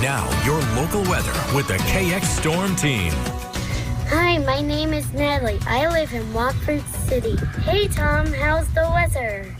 Now, your local weather with the KX Storm Team. Hi, my name is Natalie. I live in Watford City. Hey, Tom, how's the weather?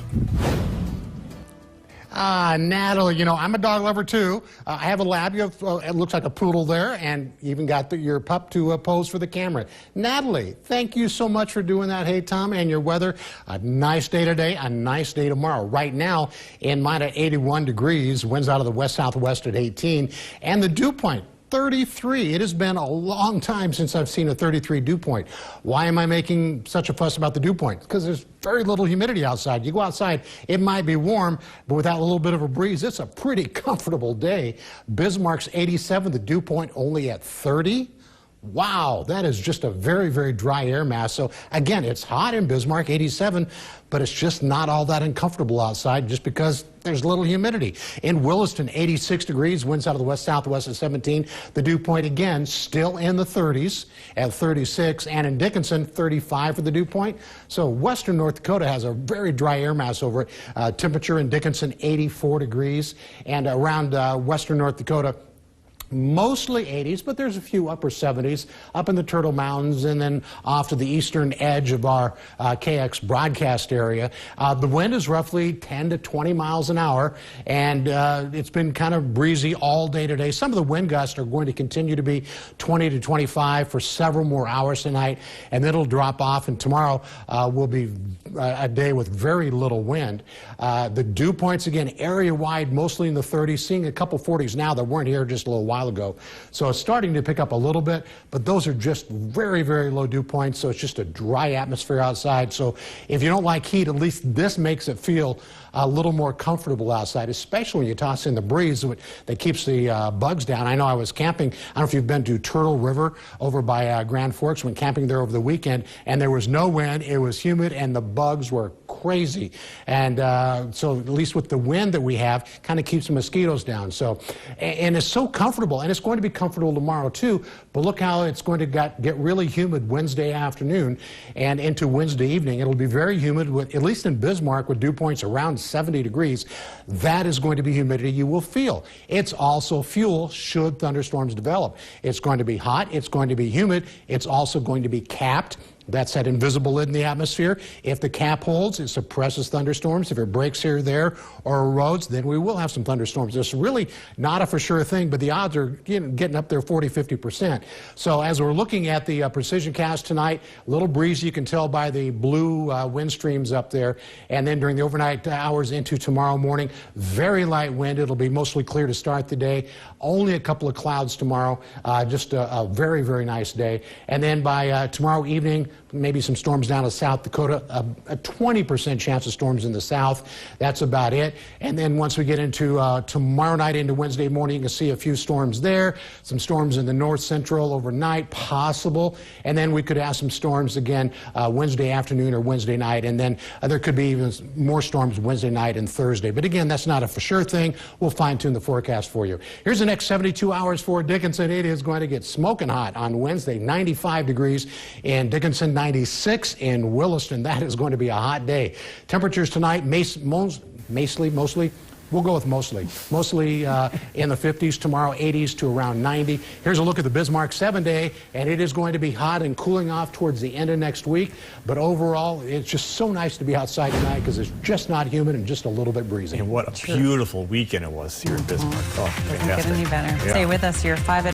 Natalie, I'm a dog lover too. I have a lab. You have, it looks like a poodle there, and even got your pup to pose for the camera. Natalie, thank you so much for doing that. Hey, Tom, and your weather. A nice day today, a nice day tomorrow. Right now, in mine at 81 degrees, winds out of the west-southwest at 18, and the dew point, 33. It has been a long time since I've seen a 33 dew point. Why am I making such a fuss about the dew point? Because there's very little humidity outside. You go outside, it might be warm, but without a little bit of a breeze, it's a pretty comfortable day. Bismarck's 87, the dew point only at 30. Wow, that is just a very, very dry air mass. So again, it's hot in Bismarck, 87, but it's just not all that uncomfortable outside just because there's little humidity. In Williston, 86 degrees, winds out of the west-southwest at 17. The dew point, again, still in the 30s at 36. And in Dickinson, 35 for the dew point. So western North Dakota has a very dry air mass over it. Temperature in Dickinson, 84 degrees. And around western North Dakota, mostly 80s, but there's a few upper 70s up in the Turtle Mountains and then off to the eastern edge of our KX broadcast area. The wind is roughly 10 to 20 miles an hour, and it's been kind of breezy all day today. Some of the wind gusts are going to continue to be 20 to 25 for several more hours tonight, and then it'll drop off, and tomorrow will be a day with very little wind. The dew points, again, area-wide, mostly in the 30s, seeing a couple 40s now that weren't here just a little while ago. So it's starting to pick up a little bit, but those are just very, very low dew points, so it's just a dry atmosphere outside. So if you don't like heat, at least this makes it feel a little more comfortable outside, especially when you toss in the breeze that keeps the bugs down. I know I was camping, I don't know if you've been to Turtle River over by Grand Forks, went camping there over the weekend, and there was no wind, it was humid, and the bugs were crazy. And so at least with the wind that we have, kind of keeps the mosquitoes down. So, and it's so comfortable, and it's going to be comfortable tomorrow too, but look how it's going to get really humid Wednesday afternoon and into Wednesday evening. It'll be very humid, with, at least in Bismarck, with dew points around 70 degrees. That is going to be humidity you will feel. It's also fuel should thunderstorms develop. It's going to be hot, it's going to be humid, it's also going to be capped. That's that invisible lid in the atmosphere. If the cap holds, it suppresses thunderstorms. If it breaks here or there or erodes, then we will have some thunderstorms. It's really not a for sure thing, but the odds are getting up there 40, 50%. So as we're looking at the precision cast tonight, a little breeze, you can tell by the blue wind streams up there. And then during the overnight hours into tomorrow morning, very light wind. It'll be mostly clear to start the day. Only a couple of clouds tomorrow. Just a very, very nice day. And then by tomorrow evening, maybe some storms down to South Dakota, a 20% chance of storms in the south. That's about it. And then once we get into tomorrow night into Wednesday morning, you can see a few storms there, some storms in the north central overnight, possible. And then we could have some storms again Wednesday afternoon or Wednesday night. And then there could be even more storms Wednesday night and Thursday. But again, that's not a for sure thing. We'll fine tune the forecast for you. Here's the next 72 hours for Dickinson. It is going to get smoking hot on Wednesday, 95 degrees in Dickinson, 96 in Williston. That is going to be a hot day. Temperatures tonight, mostly, we'll go with mostly in the 50s. Tomorrow, 80s to around 90. Here's a look at the Bismarck 7-day, and it is going to be hot and cooling off towards the end of next week. But overall, it's just so nice to be outside tonight because it's just not humid and just a little bit breezy. And what a beautiful weekend it was here in Bismarck. Oh, Doesn't get any better. Yeah. Stay with us. Your 5